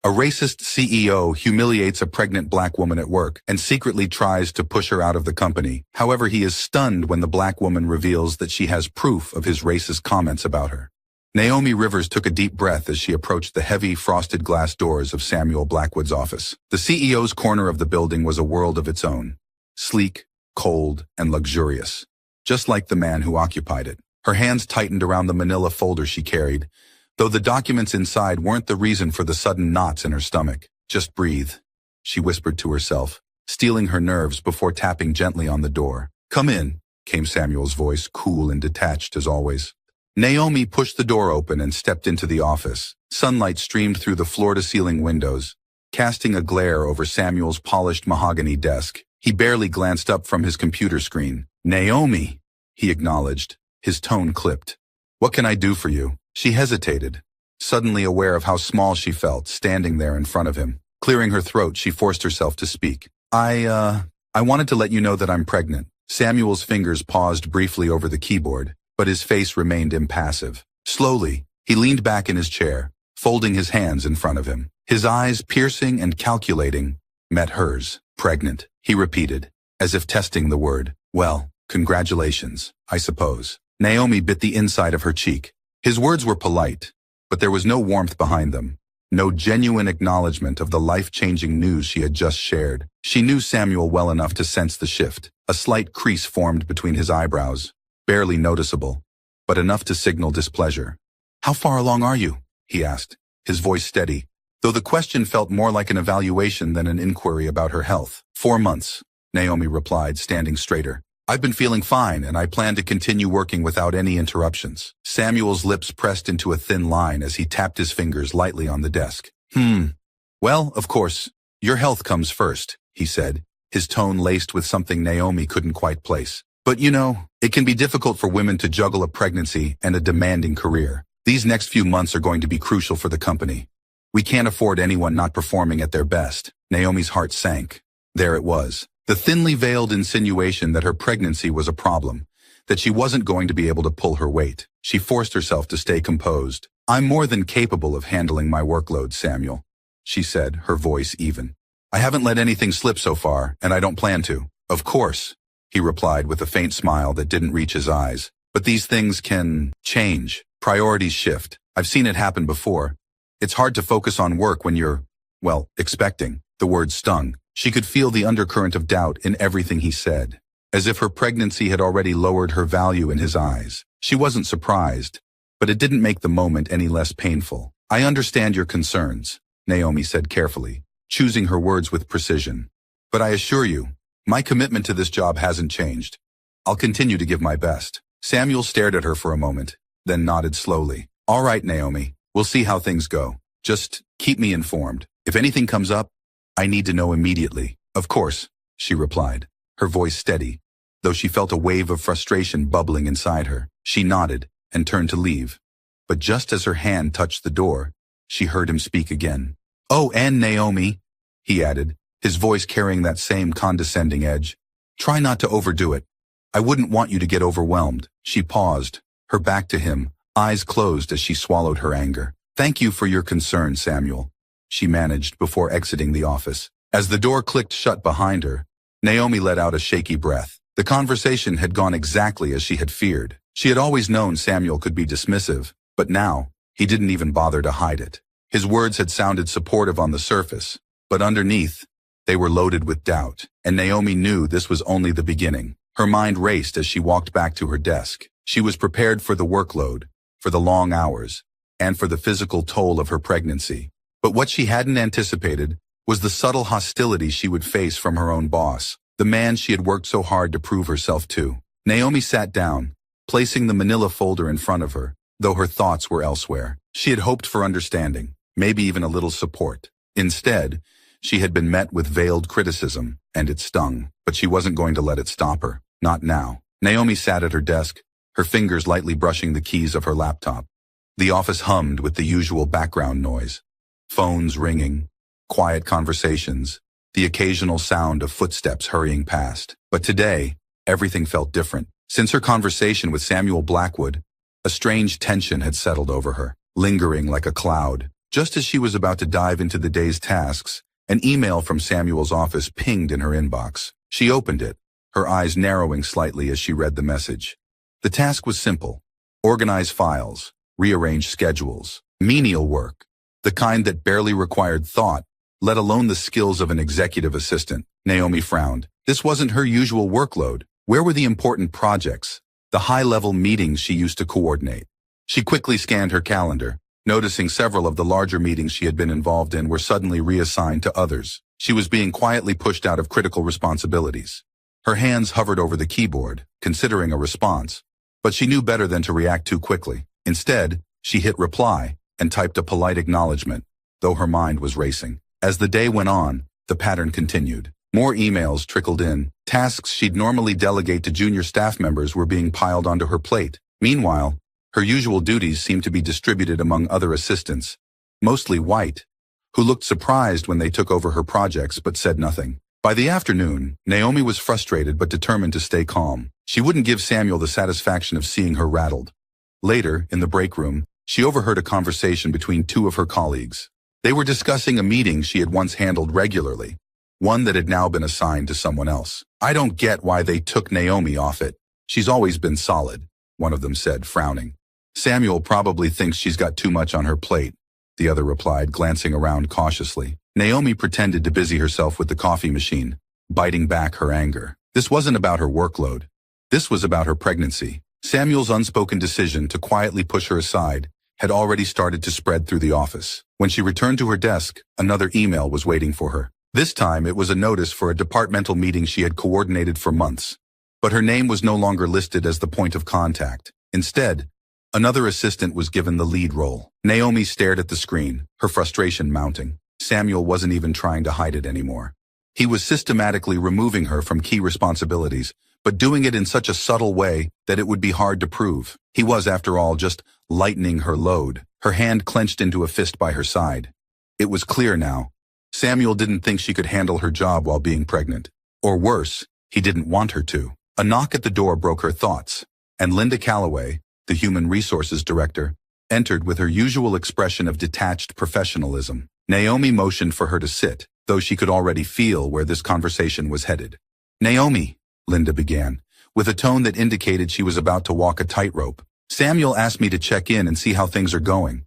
A racist CEO humiliates a pregnant black woman at work and secretly tries to push her out of the company. However, he is stunned when the black woman reveals that she has proof of his racist comments about her. Naomi Rivers took a deep breath as she approached the heavy, frosted glass doors of Samuel Blackwood's office. The CEO's corner of the building was a world of its own. Sleek, cold, and luxurious. Just like the man who occupied it. Her hands tightened around the manila folder she carried, though the documents inside weren't the reason for the sudden knots in her stomach. Just breathe, she whispered to herself, steeling her nerves before tapping gently on the door. Come in, came Samuel's voice, cool and detached as always. Naomi pushed the door open and stepped into the office. Sunlight streamed through the floor-to-ceiling windows, casting a glare over Samuel's polished mahogany desk. He barely glanced up from his computer screen. Naomi, he acknowledged, his tone clipped. What can I do for you? She hesitated, suddenly aware of how small she felt, standing there in front of him. Clearing her throat, she forced herself to speak. I wanted to let you know that I'm pregnant. Samuel's fingers paused briefly over the keyboard, but his face remained impassive. Slowly, he leaned back in his chair, folding his hands in front of him. His eyes, piercing and calculating, met hers. Pregnant, he repeated, as if testing the word. Well, congratulations, I suppose. Naomi bit the inside of her cheek. His words were polite, but there was no warmth behind them, no genuine acknowledgement of the life-changing news she had just shared. She knew Samuel well enough to sense the shift. A slight crease formed between his eyebrows, barely noticeable, but enough to signal displeasure. How far along are you? He asked, his voice steady, though the question felt more like an evaluation than an inquiry about her health. 4 months, Naomi replied, standing straighter. I've been feeling fine, and I plan to continue working without any interruptions. Samuel's lips pressed into a thin line as he tapped his fingers lightly on the desk. Well, of course, your health comes first, he said, his tone laced with something Naomi couldn't quite place. But you know, it can be difficult for women to juggle a pregnancy and a demanding career. These next few months are going to be crucial for the company. We can't afford anyone not performing at their best. Naomi's heart sank. There it was. The thinly veiled insinuation that her pregnancy was a problem, that she wasn't going to be able to pull her weight. She forced herself to stay composed. I'm more than capable of handling my workload, Samuel, she said, her voice even. I haven't let anything slip so far, and I don't plan to. Of course, he replied with a faint smile that didn't reach his eyes. But these things can change. Priorities shift. I've seen it happen before. It's hard to focus on work when you're, well, expecting. The word stung. She could feel the undercurrent of doubt in everything he said, as if her pregnancy had already lowered her value in his eyes. She wasn't surprised, but it didn't make the moment any less painful. I understand your concerns, Naomi said carefully, choosing her words with precision. But I assure you, my commitment to this job hasn't changed. I'll continue to give my best. Samuel stared at her for a moment, then nodded slowly. All right, Naomi, we'll see how things go. Just keep me informed. If anything comes up, I need to know immediately. Of course, she replied, her voice steady, though she felt a wave of frustration bubbling inside her. She nodded and turned to leave. But just as her hand touched the door, she heard him speak again. Oh, and Naomi, he added, his voice carrying that same condescending edge. Try not to overdo it. I wouldn't want you to get overwhelmed. She paused, her back to him, eyes closed as she swallowed her anger. Thank you for your concern, Samuel, she managed before exiting the office. As the door clicked shut behind her, Naomi let out a shaky breath. The conversation had gone exactly as she had feared. She had always known Samuel could be dismissive, but now, he didn't even bother to hide it. His words had sounded supportive on the surface, but underneath, they were loaded with doubt, and Naomi knew this was only the beginning. Her mind raced as she walked back to her desk. She was prepared for the workload, for the long hours, and for the physical toll of her pregnancy. But what she hadn't anticipated was the subtle hostility she would face from her own boss, the man she had worked so hard to prove herself to. Naomi sat down, placing the manila folder in front of her, though her thoughts were elsewhere. She had hoped for understanding, maybe even a little support. Instead, she had been met with veiled criticism, and it stung, but she wasn't going to let it stop her. Not now. Naomi sat at her desk, her fingers lightly brushing the keys of her laptop. The office hummed with the usual background noise. Phones ringing, quiet conversations, the occasional sound of footsteps hurrying past. But today, everything felt different. Since her conversation with Samuel Blackwood, a strange tension had settled over her, lingering like a cloud. Just as she was about to dive into the day's tasks, an email from Samuel's office pinged in her inbox. She opened it, her eyes narrowing slightly as she read the message. The task was simple: organize files, rearrange schedules, menial work, the kind that barely required thought, let alone the skills of an executive assistant. Naomi frowned. This wasn't her usual workload. Where were the important projects, the high-level meetings she used to coordinate? She quickly scanned her calendar, noticing several of the larger meetings she had been involved in were suddenly reassigned to others. She was being quietly pushed out of critical responsibilities. Her hands hovered over the keyboard, considering a response, but she knew better than to react too quickly. Instead, she hit reply and typed a polite acknowledgement, though her mind was racing. As the day went on, the pattern continued. More emails trickled in. Tasks she'd normally delegate to junior staff members were being piled onto her plate. Meanwhile, her usual duties seemed to be distributed among other assistants, mostly white, who looked surprised when they took over her projects but said nothing. By the afternoon, Naomi was frustrated but determined to stay calm. She wouldn't give Samuel the satisfaction of seeing her rattled. Later, in the break room, she overheard a conversation between two of her colleagues. They were discussing a meeting she had once handled regularly, one that had now been assigned to someone else. "I don't get why they took Naomi off it. She's always been solid," one of them said, frowning. "Samuel probably thinks she's got too much on her plate," the other replied, glancing around cautiously. Naomi pretended to busy herself with the coffee machine, biting back her anger. This wasn't about her workload. This was about her pregnancy. Samuel's unspoken decision to quietly push her aside had already started to spread through the office. When she returned to her desk, another email was waiting for her. This time, it was a notice for a departmental meeting she had coordinated for months. But her name was no longer listed as the point of contact. Instead, another assistant was given the lead role. Naomi stared at the screen, her frustration mounting. Samuel wasn't even trying to hide it anymore. He was systematically removing her from key responsibilities, but doing it in such a subtle way that it would be hard to prove. He was, after all, just lightening her load. Her hand clenched into a fist by her side. It was clear now. Samuel didn't think she could handle her job while being pregnant. Or worse, he didn't want her to. A knock at the door broke her thoughts, and Linda Calloway, the Human Resources Director, entered with her usual expression of detached professionalism. Naomi motioned for her to sit, though she could already feel where this conversation was headed. "Naomi," Linda began, with a tone that indicated she was about to walk a tightrope. "Samuel asked me to check in and see how things are going.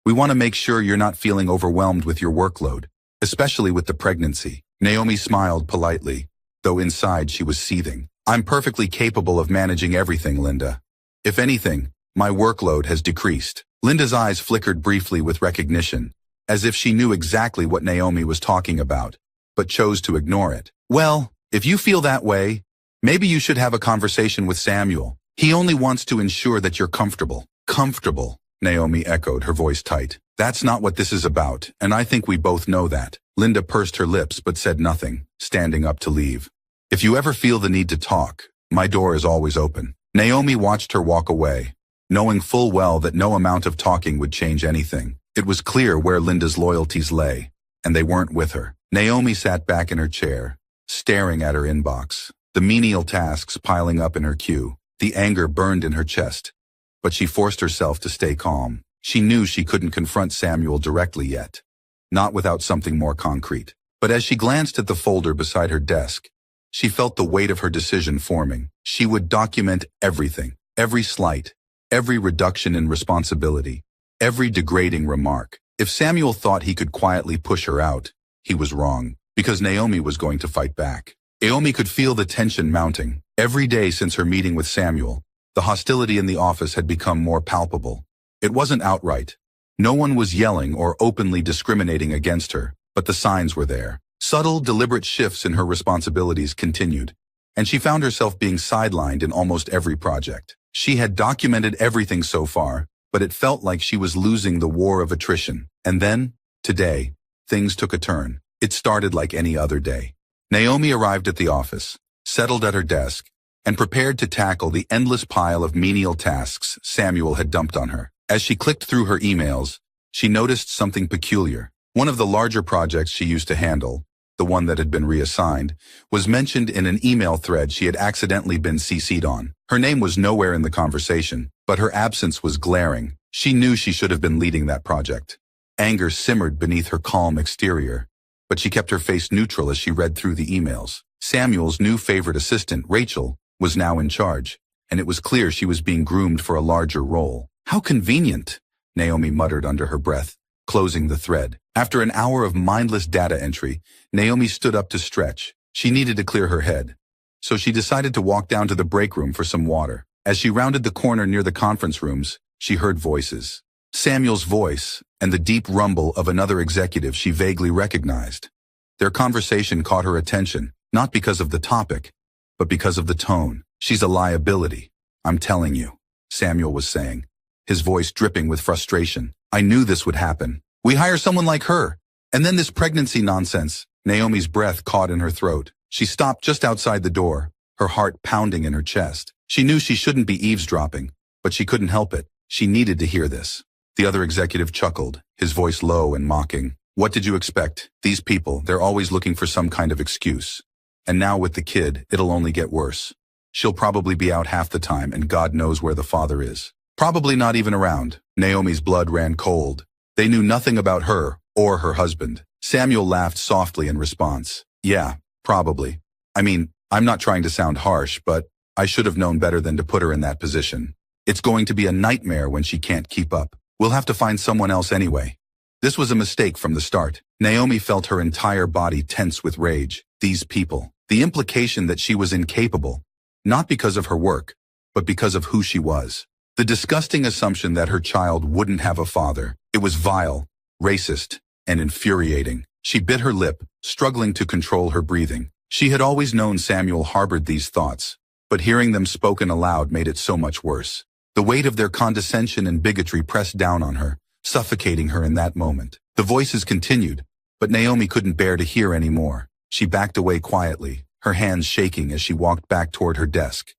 We want to make sure you're not feeling overwhelmed with your workload, especially with the pregnancy." Naomi smiled politely, though inside she was seething. "I'm perfectly capable of managing everything, Linda. If anything, my workload has decreased." Linda's eyes flickered briefly with recognition, as if she knew exactly what Naomi was talking about, but chose to ignore it. "Well, if you feel that way, maybe you should have a conversation with Samuel. He only wants to ensure that you're comfortable." "Comfortable," Naomi echoed, her voice tight. "That's not what this is about, and I think we both know that." Linda pursed her lips but said nothing, standing up to leave. "If you ever feel the need to talk, my door is always open." Naomi watched her walk away, knowing full well that no amount of talking would change anything. It was clear where Linda's loyalties lay, and they weren't with her. Naomi sat back in her chair, staring at her inbox, the menial tasks piling up in her queue. The anger burned in her chest, but she forced herself to stay calm. She knew she couldn't confront Samuel directly yet, not without something more concrete. But as she glanced at the folder beside her desk, she felt the weight of her decision forming. She would document everything, every slight, every reduction in responsibility, every degrading remark. If Samuel thought he could quietly push her out, he was wrong, because Naomi was going to fight back. Naomi could feel the tension mounting. Every day since her meeting with Samuel, the hostility in the office had become more palpable. It wasn't outright. No one was yelling or openly discriminating against her, but the signs were there. Subtle, deliberate shifts in her responsibilities continued, and she found herself being sidelined in almost every project. She had documented everything so far, but it felt like she was losing the war of attrition. And then, today, things took a turn. It started like any other day. Naomi arrived at the office, settled at her desk, and prepared to tackle the endless pile of menial tasks Samuel had dumped on her. As she clicked through her emails, she noticed something peculiar. One of the larger projects she used to handle, the one that had been reassigned, was mentioned in an email thread she had accidentally been CC'd on. Her name was nowhere in the conversation, but her absence was glaring. She knew she should have been leading that project. Anger simmered beneath her calm exterior, but she kept her face neutral as she read through the emails. Samuel's new favorite assistant, Rachel, was now in charge, and it was clear she was being groomed for a larger role. How convenient, Naomi muttered under her breath, closing the thread. After an hour of mindless data entry, Naomi stood up to stretch. She needed to clear her head, so she decided to walk down to the break room for some water. As she rounded the corner near the conference rooms, she heard voices. Samuel's voice and the deep rumble of another executive she vaguely recognized. Their conversation caught her attention, not because of the topic, but because of the tone. "She's a liability, I'm telling you," Samuel was saying, his voice dripping with frustration. "I knew this would happen. We hire someone like her, and then this pregnancy nonsense." Naomi's breath caught in her throat. She stopped just outside the door, her heart pounding in her chest. She knew she shouldn't be eavesdropping, but she couldn't help it. She needed to hear this. The other executive chuckled, his voice low and mocking. "What did you expect? These people, they're always looking for some kind of excuse. And now with the kid, it'll only get worse. She'll probably be out half the time, and God knows where the father is. Probably not even around." Naomi's blood ran cold. They knew nothing about her or her husband. Samuel laughed softly in response. "Yeah, probably. I mean, I'm not trying to sound harsh, but I should have known better than to put her in that position. It's going to be a nightmare when she can't keep up. We'll have to find someone else anyway." This was a mistake from the start. Naomi felt her entire body tense with rage. These people. The implication that she was incapable, not because of her work, but because of who she was. The disgusting assumption that her child wouldn't have a father. It was vile, racist, and infuriating. She bit her lip, struggling to control her breathing. She had always known Samuel harbored these thoughts, but hearing them spoken aloud made it so much worse. The weight of their condescension and bigotry pressed down on her, suffocating her in that moment. The voices continued, but Naomi couldn't bear to hear any more. She backed away quietly, her hands shaking as she walked back toward her desk,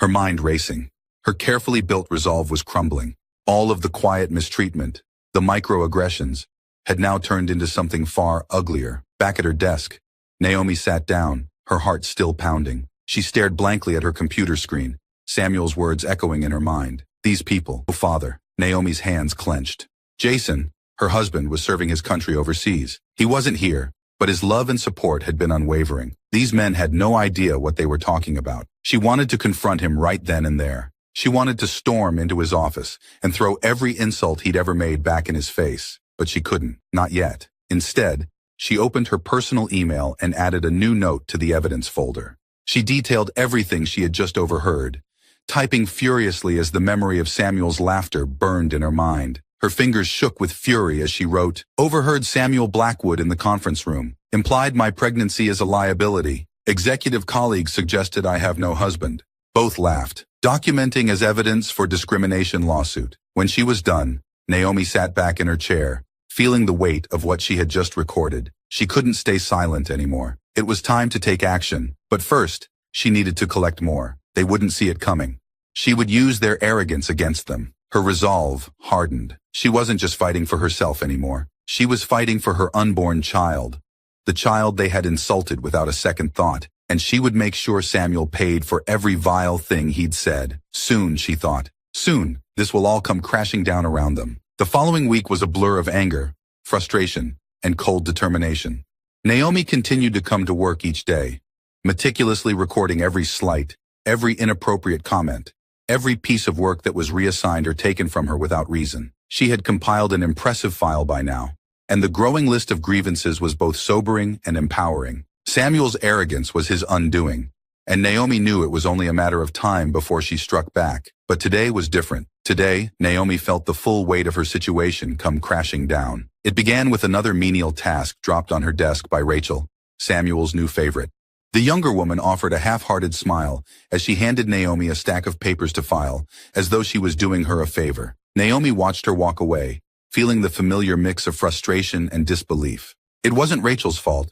her mind racing. Her carefully built resolve was crumbling. All of the quiet mistreatment, the microaggressions, had now turned into something far uglier. Back at her desk, Naomi sat down, her heart still pounding. She stared blankly at her computer screen, Samuel's words echoing in her mind. "These people, oh father." Naomi's hands clenched. Jason, her husband, was serving his country overseas. He wasn't here, but his love and support had been unwavering. These men had no idea what they were talking about. She wanted to confront him right then and there. She wanted to storm into his office and throw every insult he'd ever made back in his face, but she couldn't, not yet. Instead, she opened her personal email and added a new note to the evidence folder. She detailed everything she had just overheard, typing furiously as the memory of Samuel's laughter burned in her mind. Her fingers shook with fury as she wrote, "Overheard Samuel Blackwood in the conference room. Implied my pregnancy is a liability. Executive colleagues suggested I have no husband." Both laughed. "Documenting as evidence for discrimination lawsuit." When she was done, Naomi sat back in her chair, feeling the weight of what she had just recorded. She couldn't stay silent anymore. It was time to take action, but first, she needed to collect more. They wouldn't see it coming. She would use their arrogance against them. Her resolve hardened. She wasn't just fighting for herself anymore. She was fighting for her unborn child, the child they had insulted without a second thought, and she would make sure Samuel paid for every vile thing he'd said. Soon, she thought. Soon, this will all come crashing down around them. The following week was a blur of anger, frustration, and cold determination. Naomi continued to come to work each day, meticulously recording every slight, every inappropriate comment, every piece of work that was reassigned or taken from her without reason. She had compiled an impressive file by now, and the growing list of grievances was both sobering and empowering. Samuel's arrogance was his undoing, and Naomi knew it was only a matter of time before she struck back. But today was different. Today, Naomi felt the full weight of her situation come crashing down. It began with another menial task dropped on her desk by Rachel, Samuel's new favorite. The younger woman offered a half-hearted smile as she handed Naomi a stack of papers to file, as though she was doing her a favor. Naomi watched her walk away, feeling the familiar mix of frustration and disbelief. It wasn't Rachel's fault.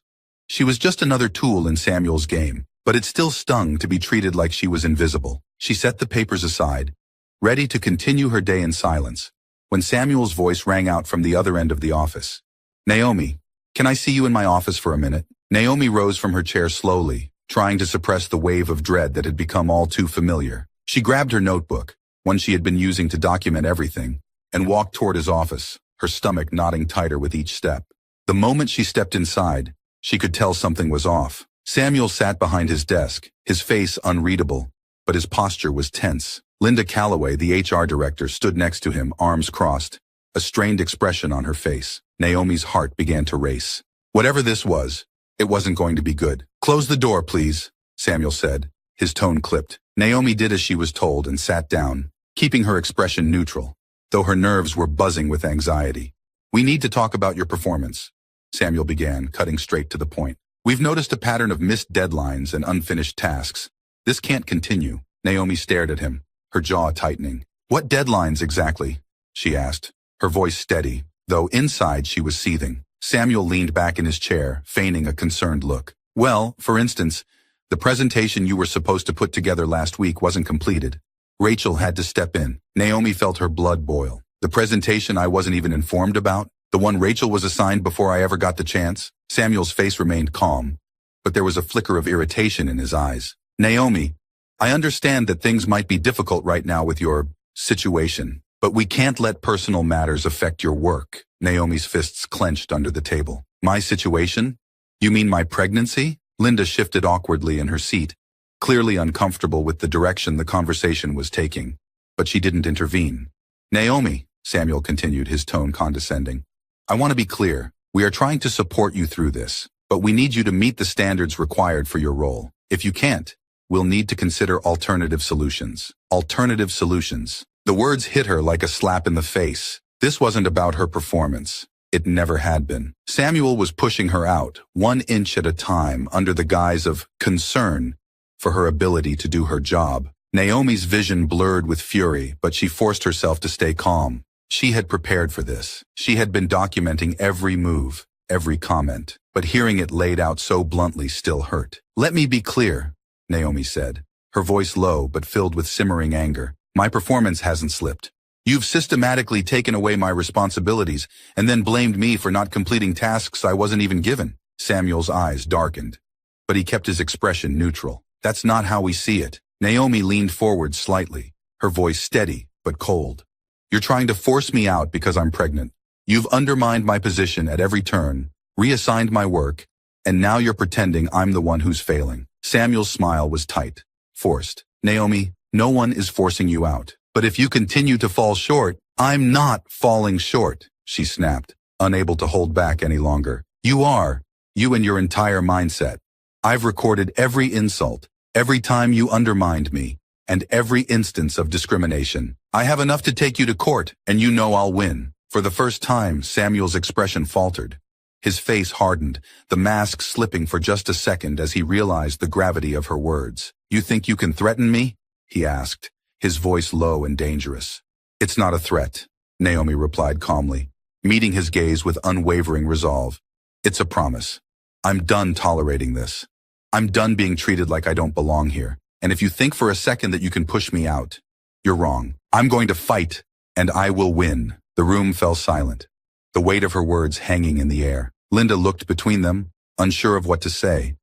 She was just another tool in Samuel's game, but it still stung to be treated like she was invisible. She set the papers aside, ready to continue her day in silence, when Samuel's voice rang out from the other end of the office. "Naomi, can I see you in my office for a minute?" Naomi rose from her chair slowly, trying to suppress the wave of dread that had become all too familiar. She grabbed her notebook, one she had been using to document everything, and walked toward his office, her stomach knotting tighter with each step. The moment she stepped inside, she could tell something was off. Samuel sat behind his desk, his face unreadable, but his posture was tense. Linda Calloway, the HR director, stood next to him, arms crossed, a strained expression on her face. Naomi's heart began to race. Whatever this was, it wasn't going to be good. "Close the door, please," Samuel said. His tone clipped. Naomi did as she was told and sat down, keeping her expression neutral, though her nerves were buzzing with anxiety. "We need to talk about your performance," Samuel began, cutting straight to the point. "We've noticed a pattern of missed deadlines and unfinished tasks. This can't continue." Naomi stared at him, her jaw tightening. "What deadlines exactly?" she asked, her voice steady, though inside she was seething. Samuel leaned back in his chair, feigning a concerned look. "Well, for instance, the presentation you were supposed to put together last week wasn't completed. Rachel had to step in." Naomi felt her blood boil. "The presentation I wasn't even informed about? The one Rachel was assigned before I ever got the chance?" Samuel's face remained calm, but there was a flicker of irritation in his eyes. "Naomi, I understand that things might be difficult right now with your situation, but we can't let personal matters affect your work." Naomi's fists clenched under the table. "My situation? You mean my pregnancy?" Linda shifted awkwardly in her seat, clearly uncomfortable with the direction the conversation was taking, but she didn't intervene. "Naomi," Samuel continued, his tone condescending, "I want to be clear. We are trying to support you through this, but we need you to meet the standards required for your role. If you can't, we'll need to consider alternative solutions." Alternative solutions. The words hit her like a slap in the face. This wasn't about her performance. It never had been. Samuel was pushing her out, 1 inch at a time, under the guise of concern for her ability to do her job. Naomi's vision blurred with fury, but she forced herself to stay calm. She had prepared for this. She had been documenting every move, every comment, but hearing it laid out so bluntly still hurt. "Let me be clear," Naomi said, her voice low but filled with simmering anger. "My performance hasn't slipped. You've systematically taken away my responsibilities and then blamed me for not completing tasks I wasn't even given." Samuel's eyes darkened, but he kept his expression neutral. "That's not how we see it." Naomi leaned forward slightly, her voice steady but cold. "You're trying to force me out because I'm pregnant. You've undermined my position at every turn, reassigned my work, and now you're pretending I'm the one who's failing." Samuel's smile was tight, forced. "Naomi, no one is forcing you out. But if you continue to fall short—" "I'm not falling short," she snapped, unable to hold back any longer. "You are, you and your entire mindset. I've recorded every insult, every time you undermined me, and every instance of discrimination. I have enough to take you to court, and you know I'll win." For the first time, Samuel's expression faltered. His face hardened, the mask slipping for just a second as he realized the gravity of her words. "You think you can threaten me?" he asked, his voice low and dangerous. "It's not a threat," Naomi replied calmly, meeting his gaze with unwavering resolve. "It's a promise. I'm done tolerating this. I'm done being treated like I don't belong here. And if you think for a second that you can push me out, you're wrong. I'm going to fight, and I will win." The room fell silent, the weight of her words hanging in the air. Linda looked between them, unsure of what to say,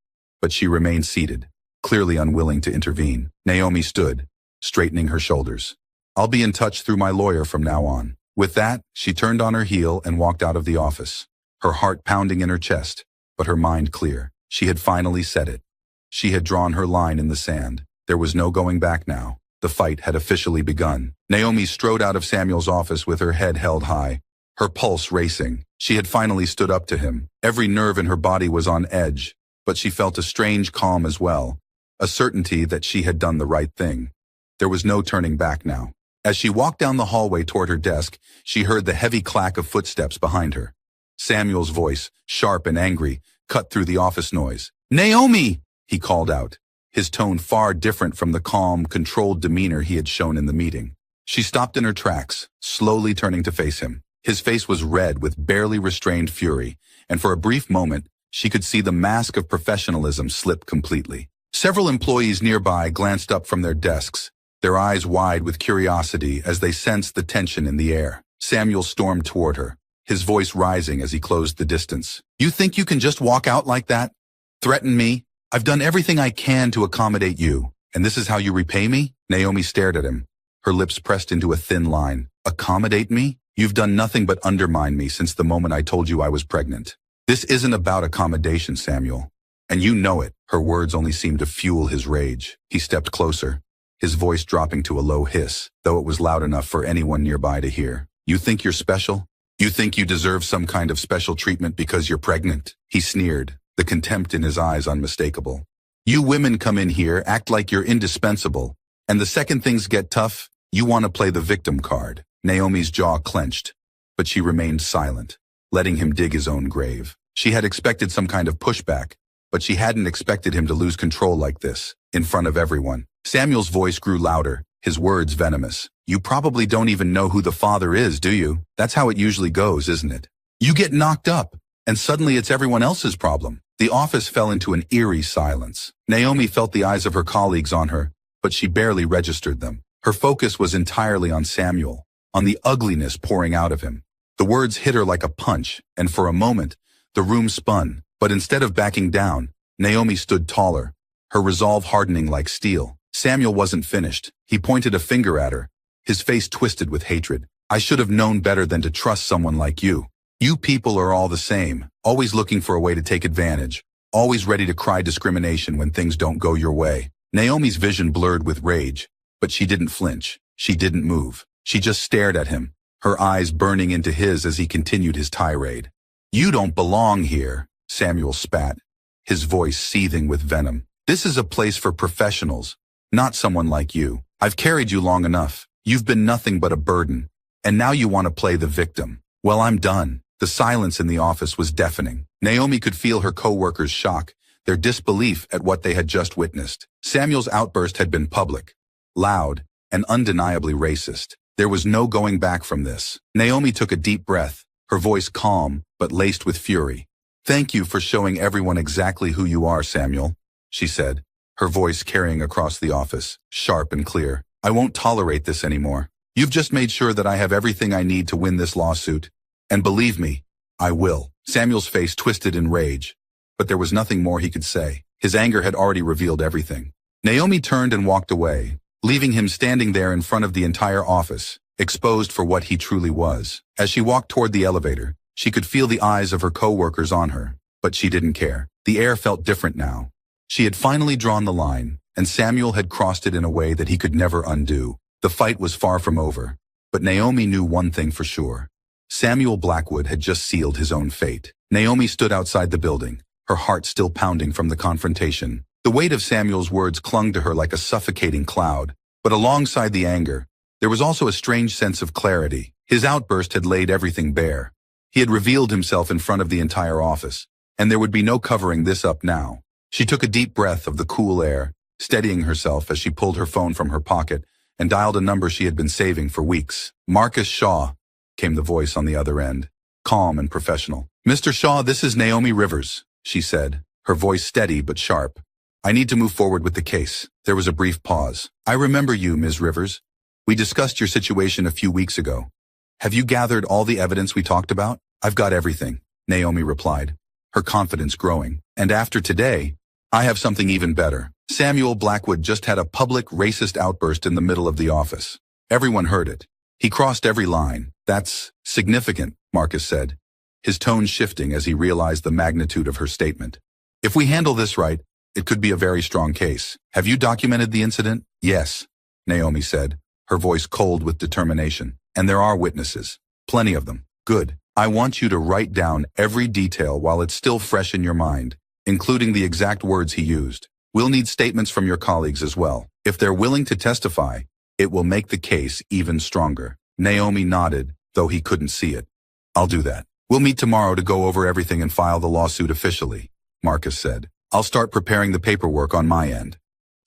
but she remained seated, clearly unwilling to intervene. Naomi stood, straightening her shoulders. "I'll be in touch through my lawyer from now on." With that, she turned on her heel and walked out of the office, her heart pounding in her chest, but her mind clear. She had finally said it. She had drawn her line in the sand. There was no going back now. The fight had officially begun. Naomi strode out of Samuel's office with her head held high, her pulse racing. She had finally stood up to him. Every nerve in her body was on edge, but she felt a strange calm as well, a certainty that she had done the right thing. There was no turning back now. As she walked down the hallway toward her desk, she heard the heavy clack of footsteps behind her. Samuel's voice, sharp and angry, cut through the office noise. "Naomi!" he called out, his tone far different from the calm, controlled demeanor he had shown in the meeting. She stopped in her tracks, slowly turning to face him. His face was red with barely restrained fury, and for a brief moment, she could see the mask of professionalism slip completely. Several employees nearby glanced up from their desks, their eyes wide with curiosity as they sensed the tension in the air. Samuel stormed toward her, his voice rising as he closed the distance. "You think you can just walk out like that? Threaten me? I've done everything I can to accommodate you, and this is how you repay me?" Naomi stared at him, her lips pressed into a thin line. "Accommodate me? You've done nothing but undermine me since the moment I told you I was pregnant. This isn't about accommodation, Samuel. And you know it." Her words only seemed to fuel his rage. He stepped closer, his voice dropping to a low hiss, though it was loud enough for anyone nearby to hear. "You think you're special? You think you deserve some kind of special treatment because you're pregnant?" He sneered, the contempt in his eyes unmistakable. "You women come in here, act like you're indispensable, and the second things get tough, you want to play the victim card." Naomi's jaw clenched, but she remained silent, letting him dig his own grave. She had expected some kind of pushback, but she hadn't expected him to lose control like this, in front of everyone. Samuel's voice grew louder, his words venomous. "You probably don't even know who the father is, do you? That's how it usually goes, isn't it? You get knocked up, and suddenly it's everyone else's problem." The office fell into an eerie silence. Naomi felt the eyes of her colleagues on her, but she barely registered them. Her focus was entirely on Samuel, on the ugliness pouring out of him. The words hit her like a punch, and for a moment, the room spun. But instead of backing down, Naomi stood taller, her resolve hardening like steel. Samuel wasn't finished. He pointed a finger at her, his face twisted with hatred. "I should have known better than to trust someone like you. You people are all the same, always looking for a way to take advantage, always ready to cry discrimination when things don't go your way." Naomi's vision blurred with rage, but she didn't flinch. She didn't move. She just stared at him, her eyes burning into his as he continued his tirade. "You don't belong here," Samuel spat, his voice seething with venom. "This is a place for professionals, not someone like you. I've carried you long enough. You've been nothing but a burden. And now you want to play the victim. Well, I'm done." The silence in the office was deafening. Naomi could feel her co-workers' shock, their disbelief at what they had just witnessed. Samuel's outburst had been public, loud, and undeniably racist. There was no going back from this. Naomi took a deep breath, her voice calm but laced with fury. "Thank you for showing everyone exactly who you are, Samuel," she said, her voice carrying across the office, sharp and clear. "I won't tolerate this anymore. You've just made sure that I have everything I need to win this lawsuit. And believe me, I will." Samuel's face twisted in rage, but there was nothing more he could say. His anger had already revealed everything. Naomi turned and walked away, leaving him standing there in front of the entire office, exposed for what he truly was. As she walked toward the elevator, she could feel the eyes of her co-workers on her, but she didn't care. The air felt different now. She had finally drawn the line, and Samuel had crossed it in a way that he could never undo. The fight was far from over, but Naomi knew one thing for sure. Samuel Blackwood had just sealed his own fate. Naomi stood outside the building, her heart still pounding from the confrontation. The weight of Samuel's words clung to her like a suffocating cloud, but alongside the anger, there was also a strange sense of clarity. His outburst had laid everything bare. He had revealed himself in front of the entire office, and there would be no covering this up now. She took a deep breath of the cool air, steadying herself as she pulled her phone from her pocket and dialed a number she had been saving for weeks. "Marcus Shaw," came the voice on the other end, calm and professional. "Mr. Shaw, this is Naomi Rivers," she said, her voice steady but sharp. "I need to move forward with the case." There was a brief pause. "I remember you, Ms. Rivers. We discussed your situation a few weeks ago. Have you gathered all the evidence we talked about?" "I've got everything," Naomi replied, her confidence growing. "And after today, I have something even better." Samuel Blackwood just had a public racist outburst in the middle of the office. Everyone heard it. He crossed every line. "That's significant," Marcus said, his tone shifting as he realized the magnitude of her statement. "If we handle this right, it could be a very strong case. Have you documented the incident?" "Yes," Naomi said, her voice cold with determination. "And there are witnesses. Plenty of them." "Good. I want you to write down every detail while it's still fresh in your mind, including the exact words he used. We'll need statements from your colleagues as well. If they're willing to testify, it will make the case even stronger." Naomi nodded, though he couldn't see it. "I'll do that. We'll meet tomorrow to go over everything and file the lawsuit officially," Marcus said. "I'll start preparing the paperwork on my end."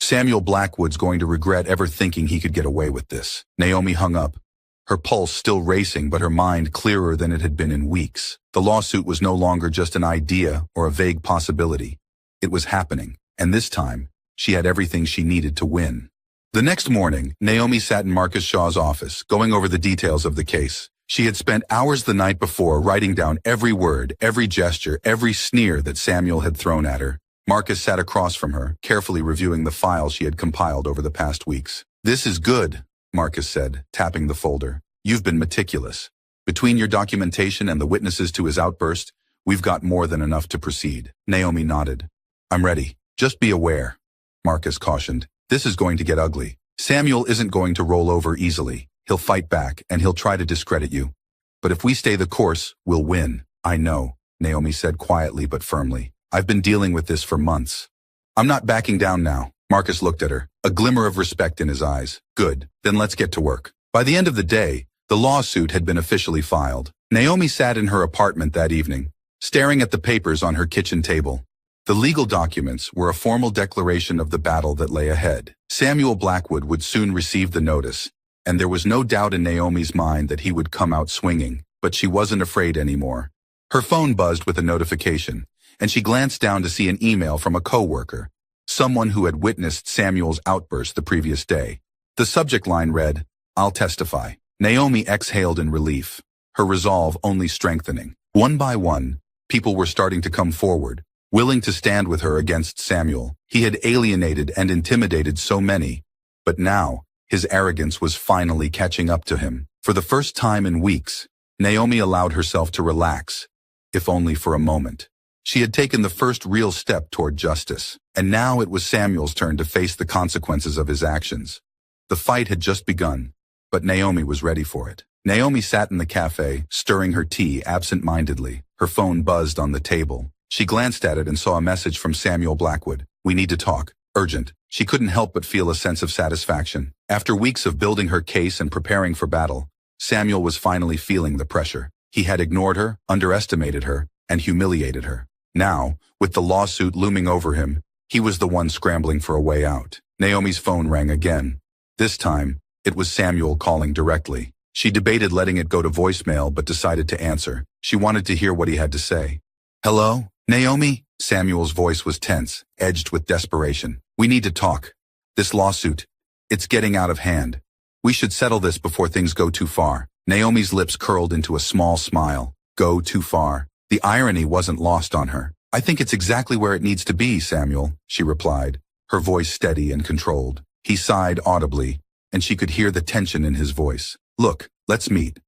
Samuel Blackwood's going to regret ever thinking he could get away with this. Naomi hung up, her pulse still racing but her mind clearer than it had been in weeks. The lawsuit was no longer just an idea or a vague possibility. It was happening, and this time, she had everything she needed to win. The next morning, Naomi sat in Marcus Shaw's office, going over the details of the case. She had spent hours the night before writing down every word, every gesture, every sneer that Samuel had thrown at her. Marcus sat across from her, carefully reviewing the file she had compiled over the past weeks. "This is good," Marcus said, tapping the folder. "You've been meticulous. Between your documentation and the witnesses to his outburst, we've got more than enough to proceed. Naomi nodded. I'm ready. Just be aware, Marcus cautioned. This is going to get ugly. Samuel isn't going to roll over easily. He'll fight back, and he'll try to discredit you. But if we stay the course, we'll win. I know, Naomi said quietly but firmly. I've been dealing with this for months. I'm not backing down now. Marcus looked at her, a glimmer of respect in his eyes. Good, then let's get to work. By the end of the day, the lawsuit had been officially filed. Naomi sat in her apartment that evening, staring at the papers on her kitchen table. The legal documents were a formal declaration of the battle that lay ahead. Samuel Blackwood would soon receive the notice, and there was no doubt in Naomi's mind that he would come out swinging, but she wasn't afraid anymore. Her phone buzzed with a notification, and she glanced down to see an email from a coworker, someone who had witnessed Samuel's outburst the previous day. The subject line read, I'll testify. Naomi exhaled in relief, her resolve only strengthening. One by one, people were starting to come forward, willing to stand with her against Samuel. He had alienated and intimidated so many, but now, his arrogance was finally catching up to him. For the first time in weeks, Naomi allowed herself to relax, if only for a moment. She had taken the first real step toward justice, and now it was Samuel's turn to face the consequences of his actions. The fight had just begun, but Naomi was ready for it. Naomi sat in the cafe, stirring her tea absent-mindedly. Her phone buzzed on the table. She glanced at it and saw a message from Samuel Blackwood. We need to talk. Urgent. She couldn't help but feel a sense of satisfaction. After weeks of building her case and preparing for battle, Samuel was finally feeling the pressure. He had ignored her, underestimated her, and humiliated her. Now, with the lawsuit looming over him, he was the one scrambling for a way out. Naomi's phone rang again. This time, it was Samuel calling directly. She debated letting it go to voicemail but decided to answer. She wanted to hear what he had to say. Hello, Naomi? Samuel's voice was tense, edged with desperation. We need to talk. This lawsuit, it's getting out of hand. We should settle this before things go too far. Naomi's lips curled into a small smile. Go too far. The irony wasn't lost on her. I think it's exactly where it needs to be, Samuel, she replied, her voice steady and controlled. He sighed audibly, and she could hear the tension in his voice. Look, let's meet.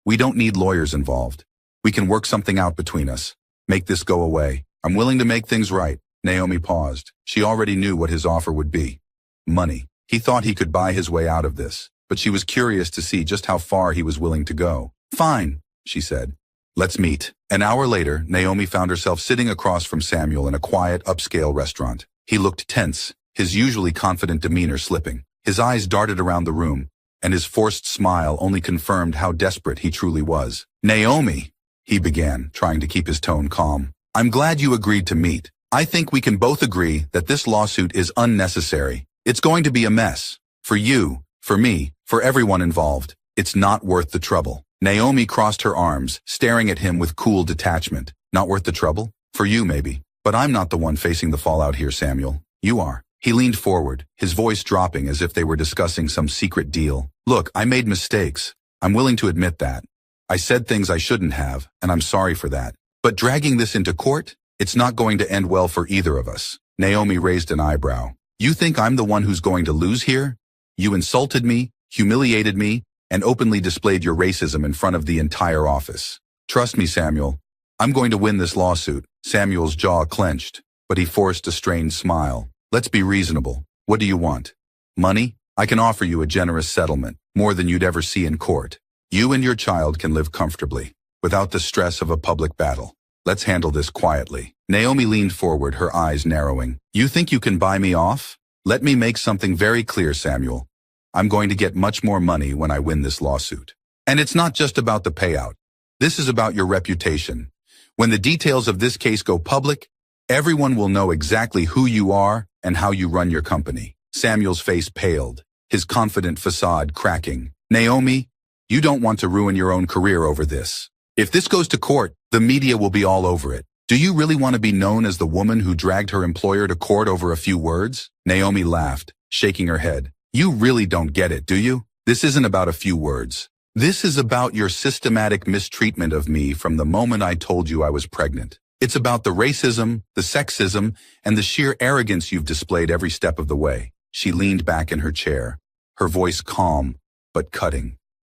We don't need lawyers involved. We can work something out between us. Make this go away. I'm willing to make things right. Naomi paused. She already knew what his offer would be. Money. He thought he could buy his way out of this, but she was curious to see just how far he was willing to go. Fine, she said. Let's meet. An hour later, Naomi found herself sitting across from Samuel in a quiet, upscale restaurant. He looked tense, his usually confident demeanor slipping. His eyes darted around the room, and his forced smile only confirmed how desperate he truly was. Naomi, he began, trying to keep his tone calm. I'm glad you agreed to meet. I think we can both agree that this lawsuit is unnecessary. It's going to be a mess. For you, for me, for everyone involved. It's not worth the trouble. Naomi crossed her arms, staring at him with cool detachment. Not worth the trouble? For you, maybe. But I'm not the one facing the fallout here, Samuel. You are. He leaned forward, his voice dropping as if they were discussing some secret deal. Look, I made mistakes. I'm willing to admit that. I said things I shouldn't have, and I'm sorry for that. But dragging this into court? It's not going to end well for either of us. Naomi raised an eyebrow. You think I'm the one who's going to lose here? You insulted me, humiliated me, and openly displayed your racism in front of the entire office. Trust me, Samuel. I'm going to win this lawsuit. Samuel's jaw clenched, but he forced a strained smile. Let's be reasonable. What do you want? Money? I can offer you a generous settlement, more than you'd ever see in court. You and your child can live comfortably, without the stress of a public battle. Let's handle this quietly. Naomi leaned forward, her eyes narrowing. You think you can buy me off? Let me make something very clear, Samuel. I'm going to get much more money when I win this lawsuit. And it's not just about the payout. This is about your reputation. When the details of this case go public, everyone will know exactly who you are and how you run your company. Samuel's face paled, his confident facade cracking. Naomi, you don't want to ruin your own career over this. If this goes to court, the media will be all over it. Do you really want to be known as the woman who dragged her employer to court over a few words? Naomi laughed, shaking her head. You really don't get it, do you? This isn't about a few words. This is about your systematic mistreatment of me from the moment I told you I was pregnant. It's about the racism, the sexism, and the sheer arrogance you've displayed every step of the way. She leaned back in her chair, her voice calm but cutting.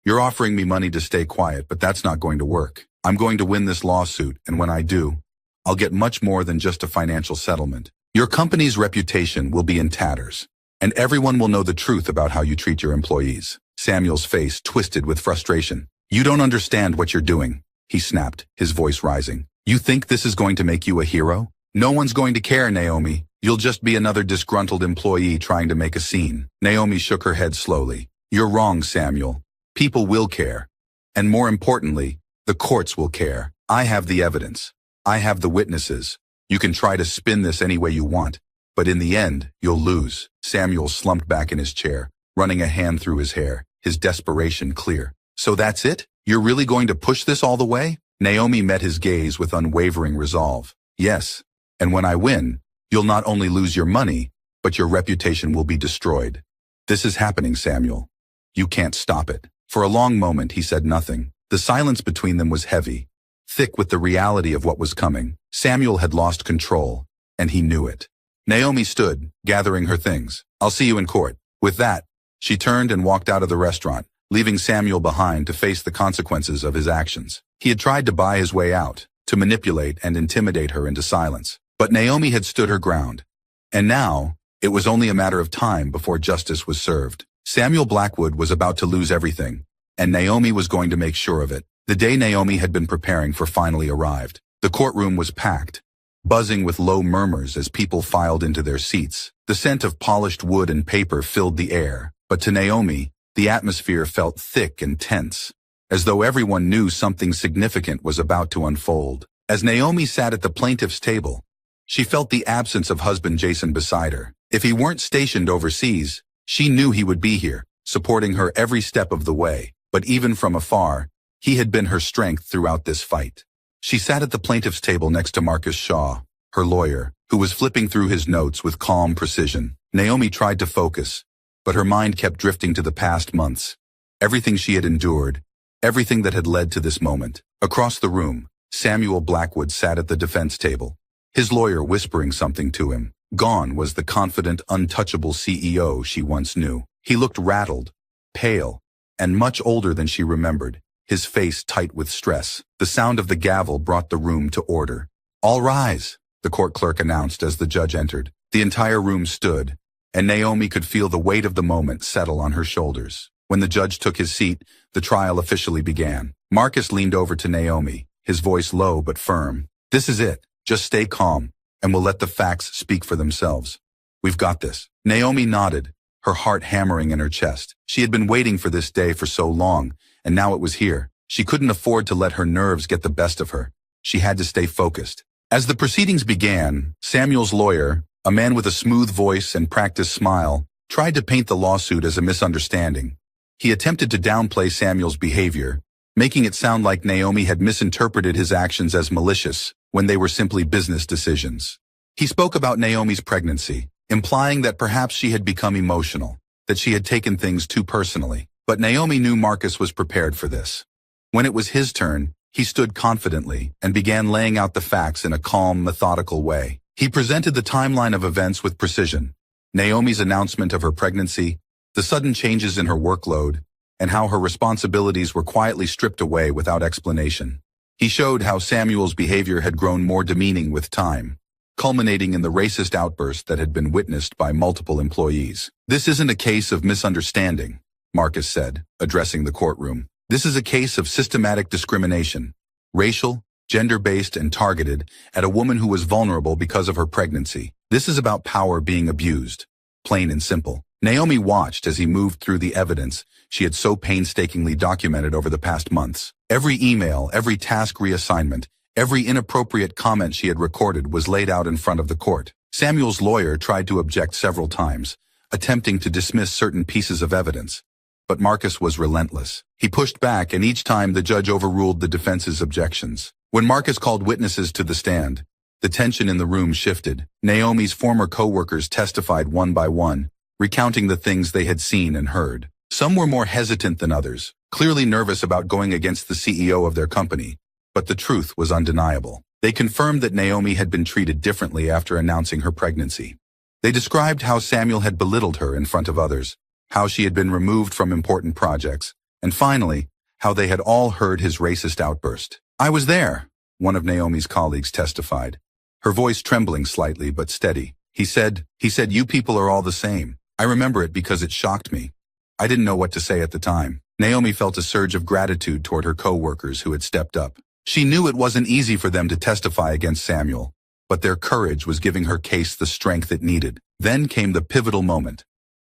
You're offering me money to stay quiet, but that's not going to work. I'm going to win this lawsuit, and when I do, I'll get much more than just a financial settlement. Your company's reputation will be in tatters, and everyone will know the truth about how you treat your employees. Samuel's face twisted with frustration. You don't understand what you're doing, he snapped, his voice rising. You think this is going to make you a hero? No one's going to care, Naomi. You'll just be another disgruntled employee trying to make a scene. Naomi shook her head slowly. You're wrong, Samuel. People will care. And more importantly, the courts will care. I have the evidence. I have the witnesses. You can try to spin this any way you want, but in the end, you'll lose. Samuel slumped back in his chair, running a hand through his hair, his desperation clear. So that's it? You're really going to push this all the way? Naomi met his gaze with unwavering resolve. Yes, and when I win, you'll not only lose your money, but your reputation will be destroyed. This is happening, Samuel. You can't stop it. For a long moment, he said nothing. The silence between them was heavy, thick with the reality of what was coming. Samuel had lost control, and he knew it. Naomi stood, gathering her things. I'll see you in court. With that, she turned and walked out of the restaurant, leaving Samuel behind to face the consequences of his actions. He had tried to buy his way out, to manipulate and intimidate her into silence. But Naomi had stood her ground. And now, it was only a matter of time before justice was served. Samuel Blackwood was about to lose everything, and Naomi was going to make sure of it. The day Naomi had been preparing for finally arrived. The courtroom was packed, buzzing with low murmurs as people filed into their seats. The scent of polished wood and paper filled the air, but to Naomi, the atmosphere felt thick and tense, as though everyone knew something significant was about to unfold. As Naomi sat at the plaintiff's table, she felt the absence of husband Jason beside her. If he weren't stationed overseas, she knew he would be here, supporting her every step of the way. But even from afar, he had been her strength throughout this fight. She sat at the plaintiff's table next to Marcus Shaw, her lawyer, who was flipping through his notes with calm precision. Naomi tried to focus, but her mind kept drifting to the past months. Everything she had endured, everything that had led to this moment. Across the room, Samuel Blackwood sat at the defense table, his lawyer whispering something to him. Gone was the confident, untouchable CEO she once knew. He looked rattled, pale, and much older than she remembered, his face tight with stress. The sound of the gavel brought the room to order. All rise, the court clerk announced as the judge entered. The entire room stood, and Naomi could feel the weight of the moment settle on her shoulders. When the judge took his seat, the trial officially began. Marcus leaned over to Naomi, his voice low but firm. This is it. Just stay calm, and we'll let the facts speak for themselves. We've got this. Naomi nodded, her heart hammering in her chest. She had been waiting for this day for so long, and now it was here. She couldn't afford to let her nerves get the best of her. She had to stay focused. As the proceedings began, Samuel's lawyer, a man with a smooth voice and practiced smile, tried to paint the lawsuit as a misunderstanding. He attempted to downplay Samuel's behavior, making it sound like Naomi had misinterpreted his actions as malicious when they were simply business decisions. He spoke about Naomi's pregnancy, implying that perhaps she had become emotional, that she had taken things too personally. But Naomi knew Marcus was prepared for this. When it was his turn, he stood confidently and began laying out the facts in a calm, methodical way. He presented the timeline of events with precision. Naomi's announcement of her pregnancy, the sudden changes in her workload, and how her responsibilities were quietly stripped away without explanation. He showed how Samuel's behavior had grown more demeaning with time, culminating in the racist outburst that had been witnessed by multiple employees. This isn't a case of misunderstanding, Marcus said, addressing the courtroom. This is a case of systematic discrimination, racial, gender-based, and targeted at a woman who was vulnerable because of her pregnancy. This is about power being abused, plain and simple. Naomi watched as he moved through the evidence she had so painstakingly documented over the past months. Every email, every task reassignment, every inappropriate comment she had recorded was laid out in front of the court. Samuel's lawyer tried to object several times, attempting to dismiss certain pieces of evidence. But Marcus was relentless. He pushed back, and each time the judge overruled the defense's objections. When Marcus called witnesses to the stand, the tension in the room shifted. Naomi's former co-workers testified one by one, recounting the things they had seen and heard. Some were more hesitant than others, clearly nervous about going against the CEO of their company, but the truth was undeniable. They confirmed that Naomi had been treated differently after announcing her pregnancy. They described how Samuel had belittled her in front of others, how she had been removed from important projects, And finally, how they had all heard his racist outburst. "I was there," one of Naomi's colleagues testified, her voice trembling slightly but steady. He said, "You people are all the same. I remember it because it shocked me. I didn't know what to say at the time." Naomi felt a surge of gratitude toward her co-workers who had stepped up. She knew it wasn't easy for them to testify against Samuel, but their courage was giving her case the strength it needed. Then came the pivotal moment.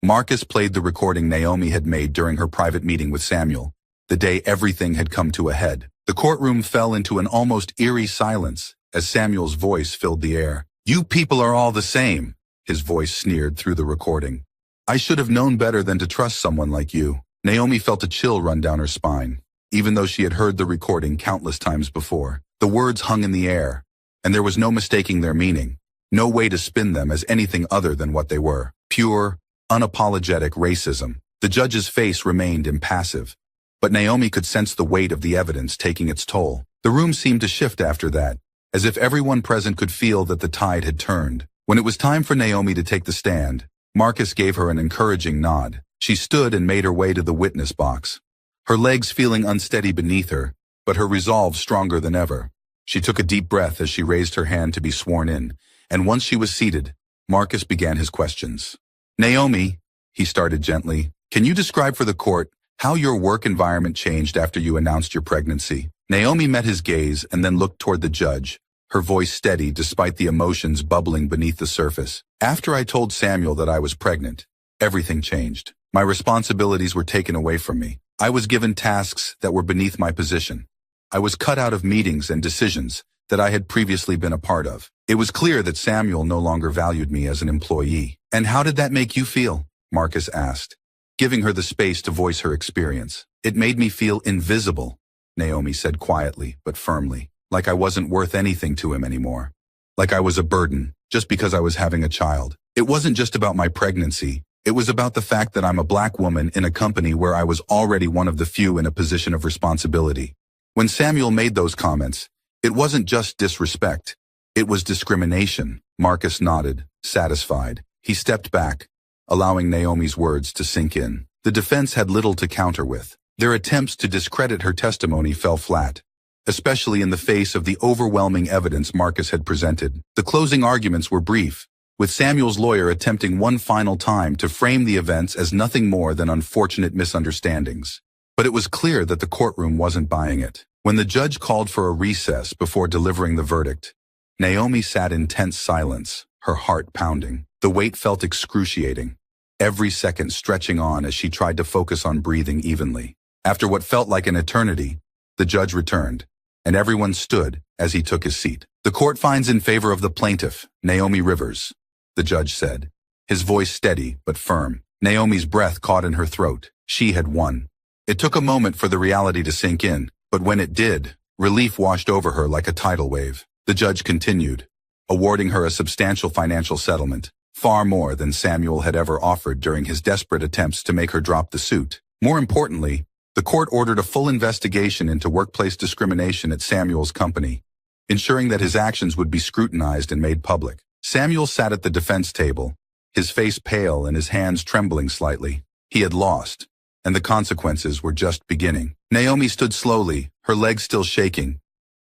Marcus played the recording Naomi had made during her private meeting with Samuel, the day everything had come to a head. The courtroom fell into an almost eerie silence as Samuel's voice filled the air. "You people are all the same," his voice sneered through the recording. "I should have known better than to trust someone like you." Naomi felt a chill run down her spine, even though she had heard the recording countless times before. The words hung in the air, and there was no mistaking their meaning, no way to spin them as anything other than what they were. Pure, unapologetic racism. The judge's face remained impassive, but Naomi could sense the weight of the evidence taking its toll. The room seemed to shift after that, as if everyone present could feel that the tide had turned. When it was time for Naomi to take the stand, Marcus gave her an encouraging nod. She stood and made her way to the witness box, her legs feeling unsteady beneath her, but her resolve stronger than ever. She took a deep breath as she raised her hand to be sworn in, and once she was seated, Marcus began his questions. "Naomi," he started gently, "can you describe for the court how your work environment changed after you announced your pregnancy?" Naomi met his gaze and then looked toward the judge, her voice steady despite the emotions bubbling beneath the surface. "After I told Samuel that I was pregnant, everything changed. My responsibilities were taken away from me. I was given tasks that were beneath my position. I was cut out of meetings and decisions that I had previously been a part of. It was clear that Samuel no longer valued me as an employee." "And how did that make you feel?" Marcus asked, giving her the space to voice her experience. "It made me feel invisible," Naomi said quietly but firmly, "like I wasn't worth anything to him anymore. Like I was a burden, just because I was having a child. It wasn't just about my pregnancy. It was about the fact that I'm a black woman in a company where I was already one of the few in a position of responsibility." When Samuel made those comments, it wasn't just disrespect. It was discrimination. Marcus nodded, satisfied. He stepped back, allowing Naomi's words to sink in. The defense had little to counter with. Their attempts to discredit her testimony fell flat, especially in the face of the overwhelming evidence Marcus had presented. The closing arguments were brief, with Samuel's lawyer attempting one final time to frame the events as nothing more than unfortunate misunderstandings. But it was clear that the courtroom wasn't buying it. When the judge called for a recess before delivering the verdict, Naomi sat in tense silence, her heart pounding. The weight felt excruciating, every second stretching on as she tried to focus on breathing evenly. After what felt like an eternity, the judge returned, and everyone stood as he took his seat. "The court finds in favor of the plaintiff, Naomi Rivers," the judge said, his voice steady but firm. Naomi's breath caught in her throat. She had won. It took a moment for the reality to sink in, but when it did, relief washed over her like a tidal wave. The judge continued, awarding her a substantial financial settlement, far more than Samuel had ever offered during his desperate attempts to make her drop the suit. More importantly, the court ordered a full investigation into workplace discrimination at Samuel's company, ensuring that his actions would be scrutinized and made public. Samuel sat at the defense table, his face pale and his hands trembling slightly. He had lost, and the consequences were just beginning. Naomi stood slowly, her legs still shaking,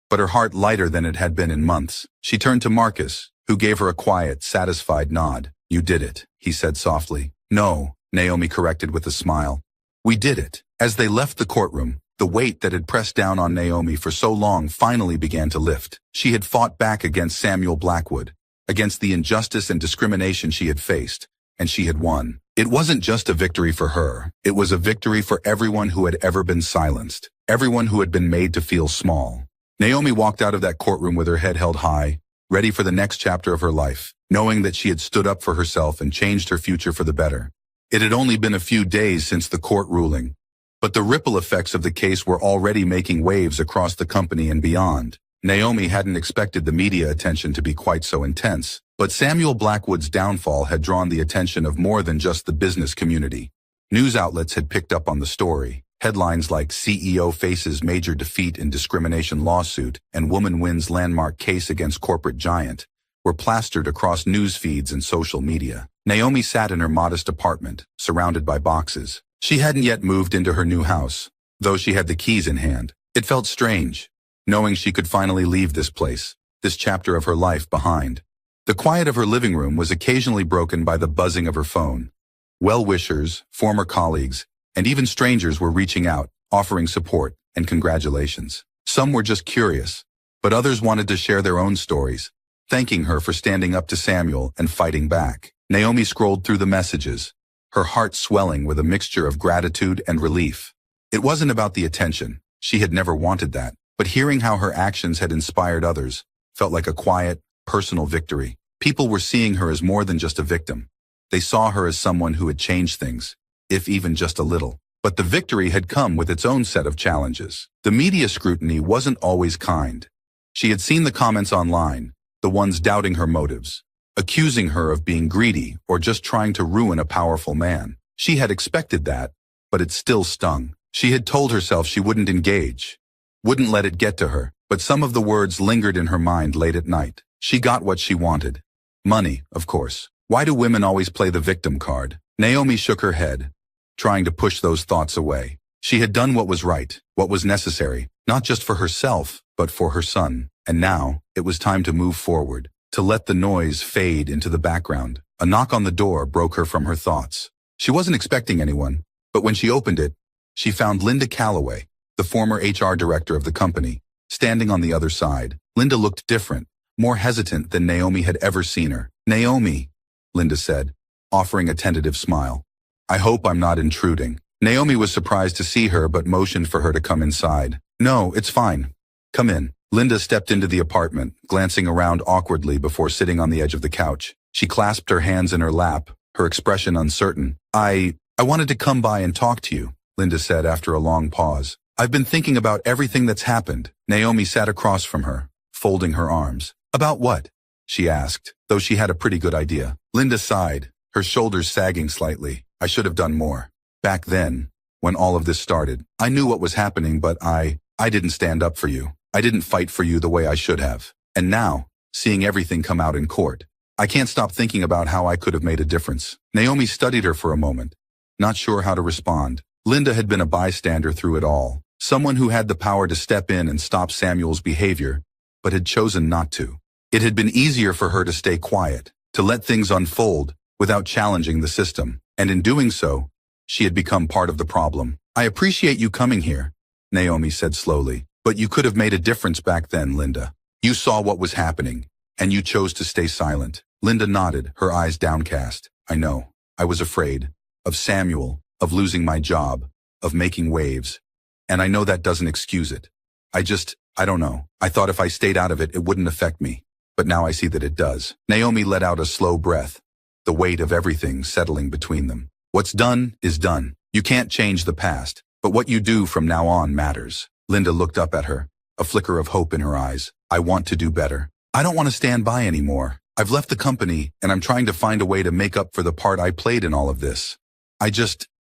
but her heart lighter than it had been in months. She turned to Marcus, who gave her a quiet, satisfied nod. "You did it," he said softly. "No," Naomi corrected with a smile. "We did it." As they left the courtroom, the weight that had pressed down on Naomi for so long finally began to lift. She had fought back against Samuel Blackwood, against the injustice and discrimination she had faced, and she had won. It wasn't just a victory for her. It was a victory for everyone who had ever been silenced, everyone who had been made to feel small. Naomi walked out of that courtroom with her head held high, ready for the next chapter of her life, knowing that she had stood up for herself and changed her future for the better. It had only been a few days since the court ruling, but the ripple effects of the case were already making waves across the company and beyond. Naomi hadn't expected the media attention to be quite so intense, but Samuel Blackwood's downfall had drawn the attention of more than just the business community. News outlets had picked up on the story. Headlines like "CEO faces major defeat in discrimination lawsuit" and "Woman wins landmark case against corporate giant" were plastered across news feeds and social media. Naomi sat in her modest apartment, surrounded by boxes. She hadn't yet moved into her new house, though she had the keys in hand. It felt strange, knowing she could finally leave this place, this chapter of her life behind. The quiet of her living room was occasionally broken by the buzzing of her phone. Well-wishers, former colleagues, and even strangers were reaching out, offering support and congratulations. Some were just curious, but others wanted to share their own stories, thanking her for standing up to Samuel and fighting back. Naomi scrolled through the messages, her heart swelling with a mixture of gratitude and relief. It wasn't about the attention. She had never wanted that, but hearing how her actions had inspired others felt like a quiet, personal victory. People were seeing her as more than just a victim. They saw her as someone who had changed things, if even just a little. But the victory had come with its own set of challenges. The media scrutiny wasn't always kind. She had seen the comments online, the ones doubting her motives, accusing her of being greedy or just trying to ruin a powerful man. She had expected that, but it still stung. She had told herself she wouldn't engage, wouldn't let it get to her, but some of the words lingered in her mind late at night. She got what she wanted. Money, of course. Why do women always play the victim card? Naomi shook her head, trying to push those thoughts away. She had done what was right, what was necessary, not just for herself, but for her son. And now, it was time to move forward, to let the noise fade into the background. A knock on the door broke her from her thoughts. She wasn't expecting anyone, but when she opened it, she found Linda Calloway, the former HR director of the company, standing on the other side. Linda looked different, more hesitant than Naomi had ever seen her. "Naomi," Linda said, offering a tentative smile. "I hope I'm not intruding." Naomi was surprised to see her but motioned for her to come inside. "No, it's fine. Come in." Linda stepped into the apartment, glancing around awkwardly before sitting on the edge of the couch. She clasped her hands in her lap, her expression uncertain. I wanted to come by and talk to you," Linda said after a long pause. "I've been thinking about everything that's happened." Naomi sat across from her, folding her arms. "About what?" she asked, though she had a pretty good idea. Linda sighed, her shoulders sagging slightly. "I should have done more. Back then, when all of this started, I knew what was happening, but I didn't stand up for you. I didn't fight for you the way I should have. And now, seeing everything come out in court, I can't stop thinking about how I could have made a difference." Naomi studied her for a moment, not sure how to respond. Linda had been a bystander through it all, someone who had the power to step in and stop Samuel's behavior, but had chosen not to. It had been easier for her to stay quiet, to let things unfold without challenging the system, and in doing so, she had become part of the problem. "I appreciate you coming here," Naomi said slowly, "but you could have made a difference back then, Linda. You saw what was happening, and you chose to stay silent." Linda nodded, her eyes downcast. "I know. I was afraid. Of Samuel, of losing my job, of making waves. And I know that doesn't excuse it. I don't know. I thought if I stayed out of it, it wouldn't affect me. But now I see that it does." Naomi let out a slow breath, the weight of everything settling between them. "What's done is done. You can't change the past, but what you do from now on matters." Linda looked up at her, a flicker of hope in her eyes. "I want to do better. I don't want to stand by anymore. I've left the company, and I'm trying to find a way to make up for the part I played in all of this.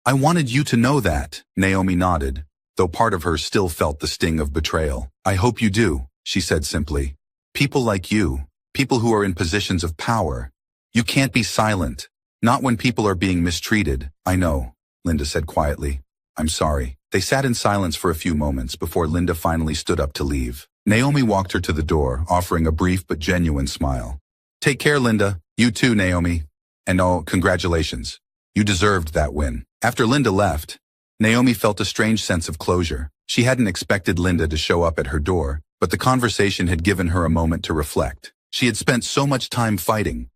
I wanted you to know that." Naomi nodded, though part of her still felt the sting of betrayal. "I hope you do," she said simply. "People like you, people who are in positions of power, you can't be silent. Not when people are being mistreated." "I know," Linda said quietly. "I'm sorry." They sat in silence for a few moments before Linda finally stood up to leave. Naomi walked her to the door, offering a brief but genuine smile. "Take care, Linda. You too, Naomi. And oh, congratulations. You deserved that win." After Linda left, Naomi felt a strange sense of closure. She hadn't expected Linda to show up at her door, but the conversation had given her a moment to reflect. She had spent so much time fighting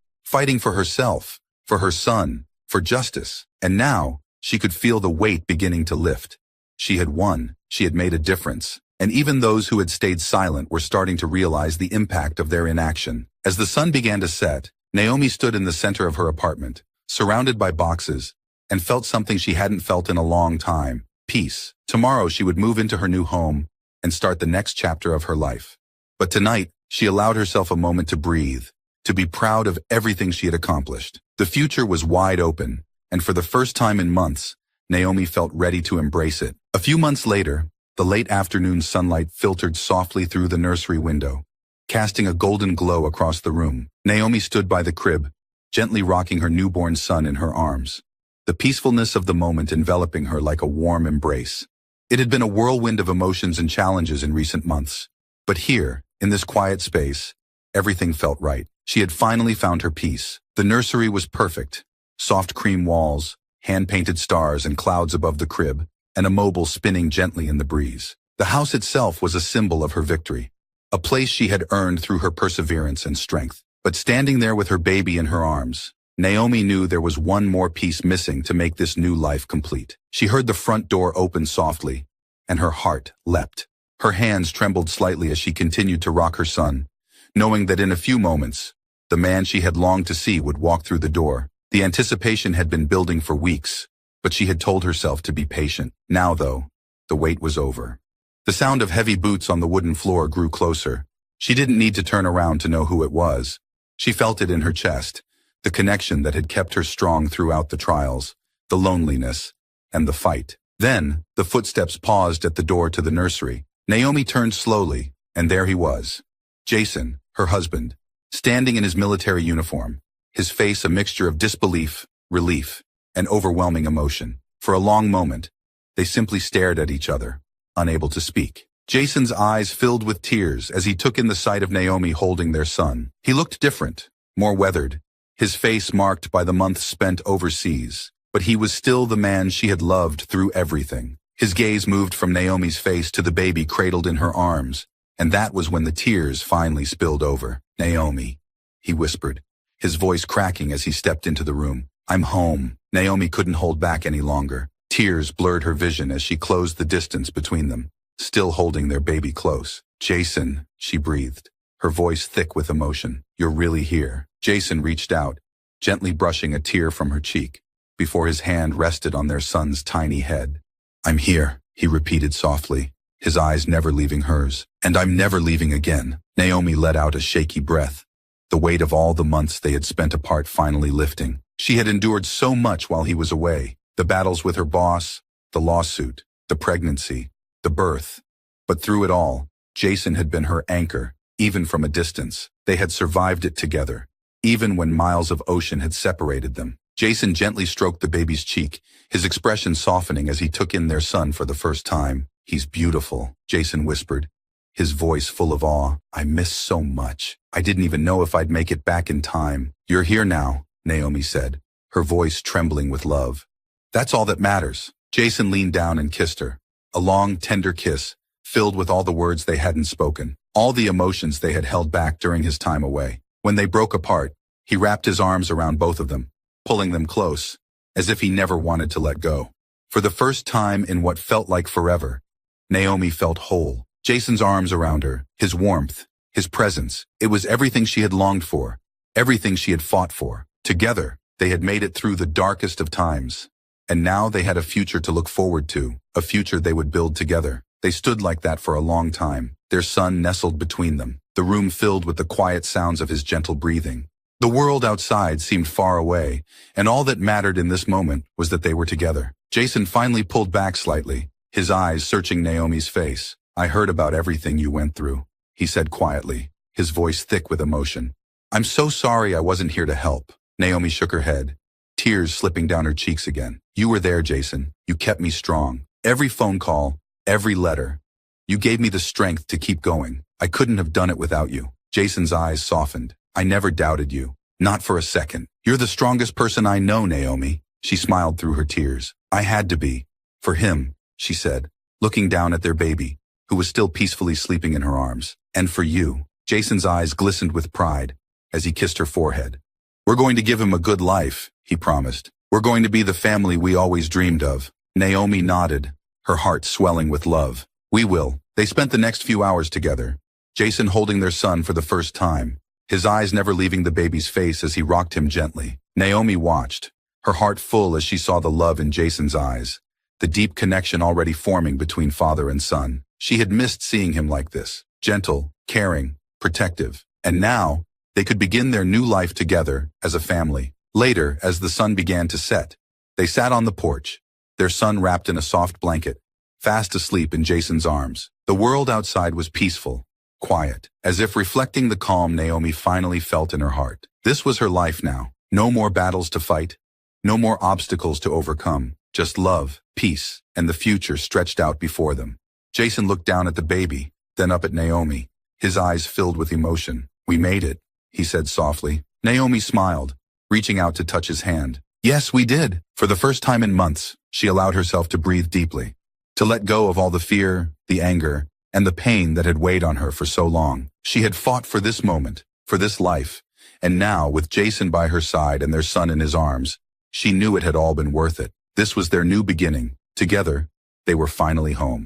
for herself, for her son, for justice, and now she could feel the weight beginning to lift. She had won, she had made a difference, and even those who had stayed silent were starting to realize the impact of their inaction. As the sun began to set, Naomi stood in the center of her apartment, surrounded by boxes, and felt something she hadn't felt in a long time: peace. Tomorrow she would move into her new home and start the next chapter of her life. But tonight, she allowed herself a moment to breathe, to be proud of everything she had accomplished. The future was wide open, and for the first time in months, Naomi felt ready to embrace it. A few months later, the late afternoon sunlight filtered softly through the nursery window, casting a golden glow across the room. Naomi stood by the crib, gently rocking her newborn son in her arms, the peacefulness of the moment enveloping her like a warm embrace. It had been a whirlwind of emotions and challenges in recent months. But here, in this quiet space, everything felt right. She had finally found her peace. The nursery was perfect. Soft cream walls, hand-painted stars and clouds above the crib, and a mobile spinning gently in the breeze. The house itself was a symbol of her victory, a place she had earned through her perseverance and strength. But standing there with her baby in her arms, Naomi knew there was one more piece missing to make this new life complete. She heard the front door open softly, and her heart leapt. Her hands trembled slightly as she continued to rock her son, knowing that in a few moments, the man she had longed to see would walk through the door. The anticipation had been building for weeks, but she had told herself to be patient. Now, though, the wait was over. The sound of heavy boots on the wooden floor grew closer. She didn't need to turn around to know who it was. She felt it in her chest, the connection that had kept her strong throughout the trials, the loneliness, and the fight. Then, the footsteps paused at the door to the nursery. Naomi turned slowly, and there he was. Jason, her husband, standing in his military uniform, his face a mixture of disbelief, relief, and overwhelming emotion. For a long moment, they simply stared at each other, unable to speak. Jason's eyes filled with tears as he took in the sight of Naomi holding their son. He looked different, more weathered, his face marked by the months spent overseas. But he was still the man she had loved through everything. His gaze moved from Naomi's face to the baby cradled in her arms, and that was when the tears finally spilled over. "Naomi," he whispered, his voice cracking as he stepped into the room. "I'm home." Naomi couldn't hold back any longer. Tears blurred her vision as she closed the distance between them, still holding their baby close. "Jason," she breathed, her voice thick with emotion. "You're really here." Jason reached out, gently brushing a tear from her cheek, before his hand rested on their son's tiny head. "I'm here," he repeated softly, his eyes never leaving hers. "And I'm never leaving again." Naomi let out a shaky breath, the weight of all the months they had spent apart finally lifting. She had endured so much while he was away, the battles with her boss, the lawsuit, the pregnancy, the birth. But through it all, Jason had been her anchor, even from a distance. They had survived it together, even when miles of ocean had separated them. Jason gently stroked the baby's cheek, his expression softening as he took in their son for the first time. "He's beautiful," Jason whispered, his voice full of awe. "I miss so much. I didn't even know if I'd make it back in time." "You're here now," Naomi said, her voice trembling with love. "That's all that matters." Jason leaned down and kissed her, a long, tender kiss, filled with all the words they hadn't spoken, all the emotions they had held back during his time away. When they broke apart, he wrapped his arms around both of them, pulling them close, as if he never wanted to let go. For the first time in what felt like forever, Naomi felt whole. Jason's arms around her, his warmth, his presence, it was everything she had longed for, everything she had fought for. Together, they had made it through the darkest of times. And now they had a future to look forward to, a future they would build together. They stood like that for a long time, their son nestled between them, the room filled with the quiet sounds of his gentle breathing. The world outside seemed far away, and all that mattered in this moment was that they were together. Jason finally pulled back slightly, his eyes searching Naomi's face. "I heard about everything you went through," he said quietly, his voice thick with emotion. "I'm so sorry I wasn't here to help." Naomi shook her head, tears slipping down her cheeks again. "You were there, Jason. You kept me strong. Every phone call, every letter. You gave me the strength to keep going. I couldn't have done it without you." Jason's eyes softened. "I never doubted you. Not for a second. You're the strongest person I know, Naomi." She smiled through her tears. "I had to be. For him," she said, looking down at their baby, who was still peacefully sleeping in her arms. "And for you." Jason's eyes glistened with pride as he kissed her forehead. "We're going to give him a good life," he promised. "We're going to be the family we always dreamed of." Naomi nodded, her heart swelling with love. "We will." They spent the next few hours together, Jason holding their son for the first time, his eyes never leaving the baby's face as he rocked him gently. Naomi watched, her heart full as she saw the love in Jason's eyes, the deep connection already forming between father and son. She had missed seeing him like this, gentle, caring, protective. And now, they could begin their new life together as a family. Later, as the sun began to set, they sat on the porch, their son wrapped in a soft blanket, fast asleep in Jason's arms. The world outside was peaceful, quiet, as if reflecting the calm Naomi finally felt in her heart. This was her life now. No more battles to fight, no more obstacles to overcome, just love, peace, and the future stretched out before them. Jason looked down at the baby, then up at Naomi, his eyes filled with emotion. "We made it," he said softly. Naomi smiled, reaching out to touch his hand. "Yes, we did." For the first time in months, she allowed herself to breathe deeply, to let go of all the fear, the anger, and the pain that had weighed on her for so long. She had fought for this moment, for this life, and now, with Jason by her side and their son in his arms, she knew it had all been worth it. This was their new beginning. Together, they were finally home.